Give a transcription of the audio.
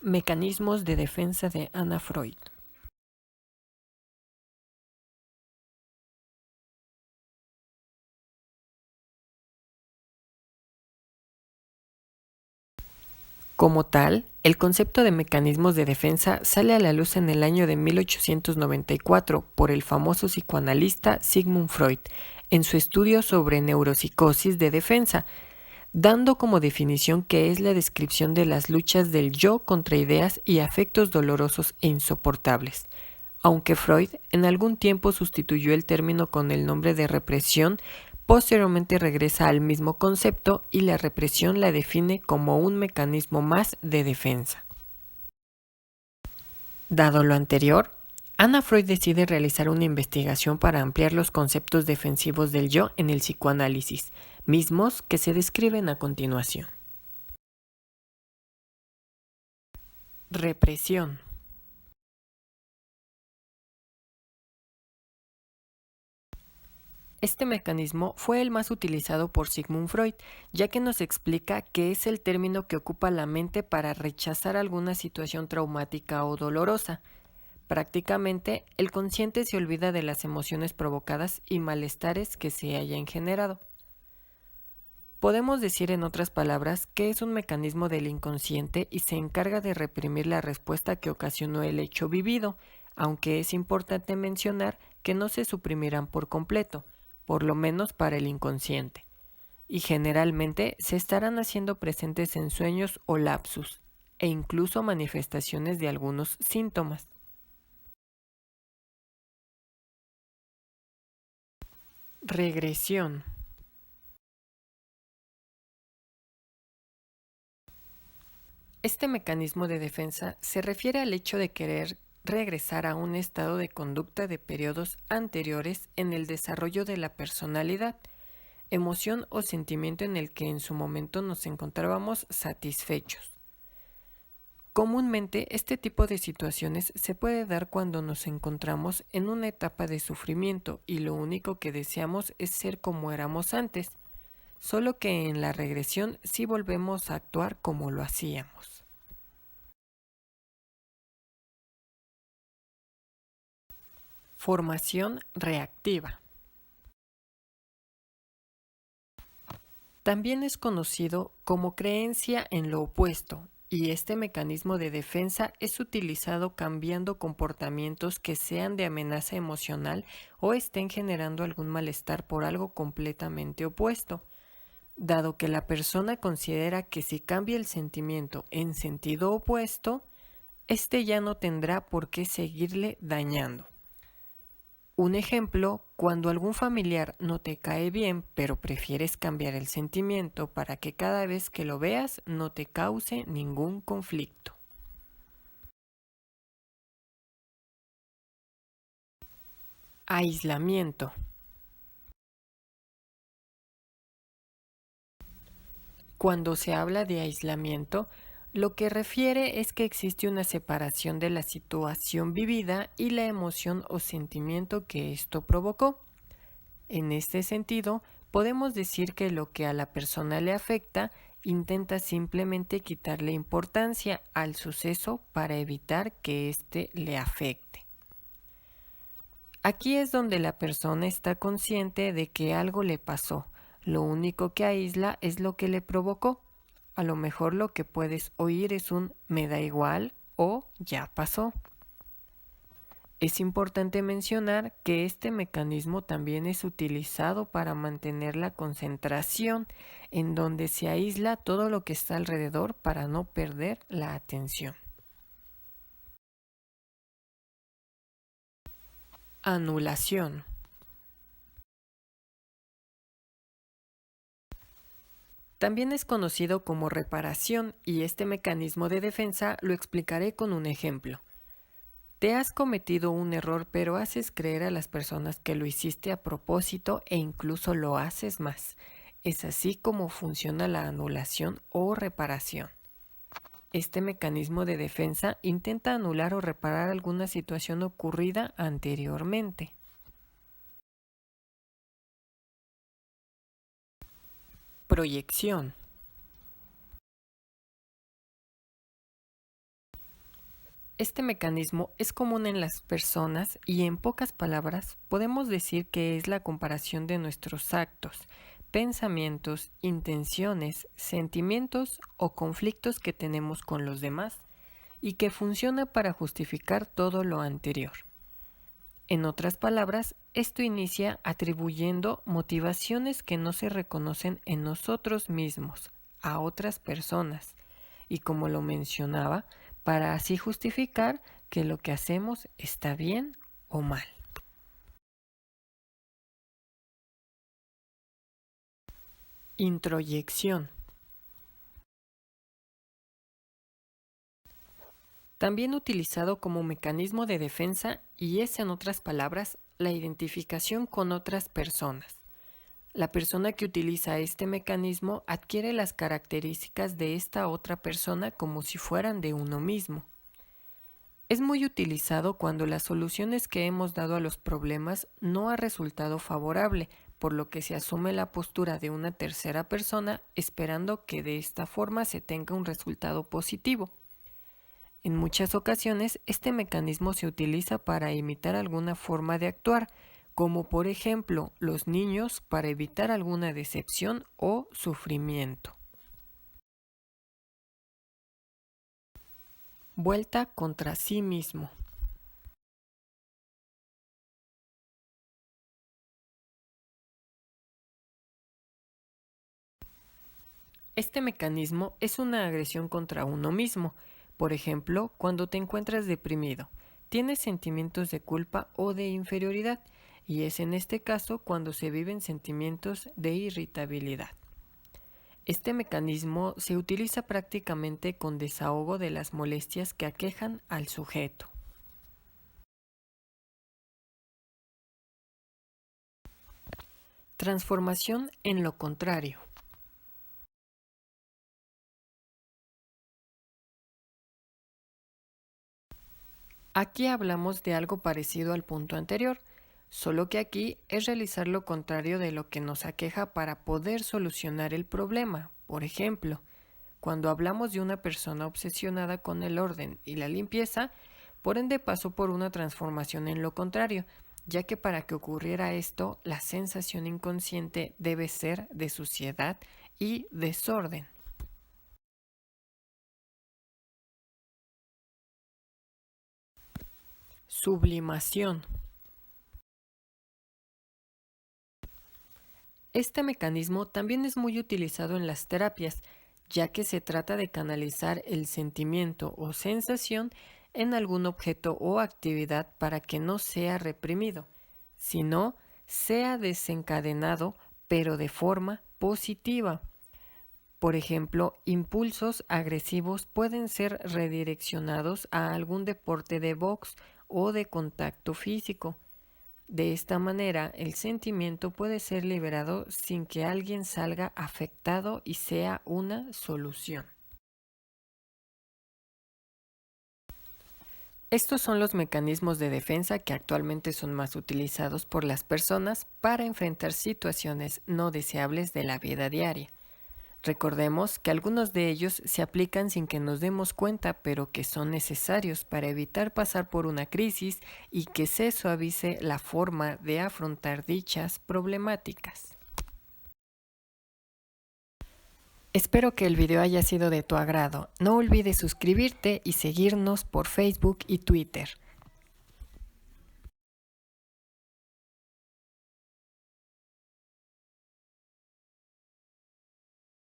Mecanismos de defensa de Anna Freud. Como tal, el concepto de mecanismos de defensa sale a la luz en el año de 1894 por el famoso psicoanalista Sigmund Freud en su estudio sobre neuropsicosis de defensa, dando como definición que es la descripción de las luchas del yo contra ideas y afectos dolorosos e insoportables. Aunque Freud en algún tiempo sustituyó el término con el nombre de represión, posteriormente regresa al mismo concepto y la represión la define como un mecanismo más de defensa. Dado lo anterior, Anna Freud decide realizar una investigación para ampliar los conceptos defensivos del yo en el psicoanálisis, mismos que se describen a continuación. Represión. Este mecanismo fue el más utilizado por Sigmund Freud, ya que nos explica que es el término que ocupa la mente para rechazar alguna situación traumática o dolorosa. Prácticamente, el consciente se olvida de las emociones provocadas y malestares que se hayan generado. Podemos decir en otras palabras que es un mecanismo del inconsciente y se encarga de reprimir la respuesta que ocasionó el hecho vivido, aunque es importante mencionar que no se suprimirán por completo, por lo menos para el inconsciente, y generalmente se estarán haciendo presentes en sueños o lapsus, e incluso manifestaciones de algunos síntomas. Regresión. Este mecanismo de defensa se refiere al hecho de querer regresar a un estado de conducta de periodos anteriores en el desarrollo de la personalidad, emoción o sentimiento en el que en su momento nos encontrábamos satisfechos. Comúnmente, este tipo de situaciones se puede dar cuando nos encontramos en una etapa de sufrimiento y lo único que deseamos es ser como éramos antes, solo que en la regresión sí volvemos a actuar como lo hacíamos. Formación reactiva. También es conocido como creencia en lo opuesto, y este mecanismo de defensa es utilizado cambiando comportamientos que sean de amenaza emocional o estén generando algún malestar por algo completamente opuesto, dado que la persona considera que si cambia el sentimiento en sentido opuesto, este ya no tendrá por qué seguirle dañando. Un ejemplo, cuando algún familiar no te cae bien, pero prefieres cambiar el sentimiento para que cada vez que lo veas no te cause ningún conflicto. Aislamiento. Cuando se habla de aislamiento, lo que refiere es que existe una separación de la situación vivida y la emoción o sentimiento que esto provocó. En este sentido, podemos decir que lo que a la persona le afecta intenta simplemente quitarle importancia al suceso para evitar que éste le afecte. Aquí es donde la persona está consciente de que algo le pasó. Lo único que aísla es lo que le provocó. A lo mejor lo que puedes oír es un "me da igual" o "ya pasó". Es importante mencionar que este mecanismo también es utilizado para mantener la concentración, en donde se aísla todo lo que está alrededor para no perder la atención. Anulación. También es conocido como reparación y este mecanismo de defensa lo explicaré con un ejemplo. Te has cometido un error, pero haces creer a las personas que lo hiciste a propósito e incluso lo haces más. Es así como funciona la anulación o reparación. Este mecanismo de defensa intenta anular o reparar alguna situación ocurrida anteriormente. Proyección. Este mecanismo es común en las personas y en pocas palabras podemos decir que es la comparación de nuestros actos, pensamientos, intenciones, sentimientos o conflictos que tenemos con los demás y que funciona para justificar todo lo anterior. En otras palabras, esto inicia atribuyendo motivaciones que no se reconocen en nosotros mismos, a otras personas, y como lo mencionaba, para así justificar que lo que hacemos está bien o mal. Introyección. También utilizado como mecanismo de defensa y es, en otras palabras, la identificación con otras personas. La persona que utiliza este mecanismo adquiere las características de esta otra persona como si fueran de uno mismo. Es muy utilizado cuando las soluciones que hemos dado a los problemas no ha resultado favorable, por lo que se asume la postura de una tercera persona esperando que de esta forma se tenga un resultado positivo. En muchas ocasiones, este mecanismo se utiliza para imitar alguna forma de actuar, como por ejemplo los niños para evitar alguna decepción o sufrimiento. Vuelta contra sí mismo. Este mecanismo es una agresión contra uno mismo. Por ejemplo, cuando te encuentras deprimido, tienes sentimientos de culpa o de inferioridad, y es en este caso cuando se viven sentimientos de irritabilidad. Este mecanismo se utiliza prácticamente con desahogo de las molestias que aquejan al sujeto. Transformación en lo contrario. Aquí hablamos de algo parecido al punto anterior, solo que aquí es realizar lo contrario de lo que nos aqueja para poder solucionar el problema. Por ejemplo, cuando hablamos de una persona obsesionada con el orden y la limpieza, por ende pasó por una transformación en lo contrario, ya que para que ocurriera esto, la sensación inconsciente debe ser de suciedad y desorden. Sublimación. Este mecanismo también es muy utilizado en las terapias, ya que se trata de canalizar el sentimiento o sensación en algún objeto o actividad para que no sea reprimido, sino sea desencadenado, pero de forma positiva. Por ejemplo, impulsos agresivos pueden ser redireccionados a algún deporte de box o de contacto físico. De esta manera, el sentimiento puede ser liberado sin que alguien salga afectado y sea una solución. Estos son los mecanismos de defensa que actualmente son más utilizados por las personas para enfrentar situaciones no deseables de la vida diaria. Recordemos que algunos de ellos se aplican sin que nos demos cuenta, pero que son necesarios para evitar pasar por una crisis y que se suavice la forma de afrontar dichas problemáticas. Espero que el video haya sido de tu agrado. No olvides suscribirte y seguirnos por Facebook y Twitter.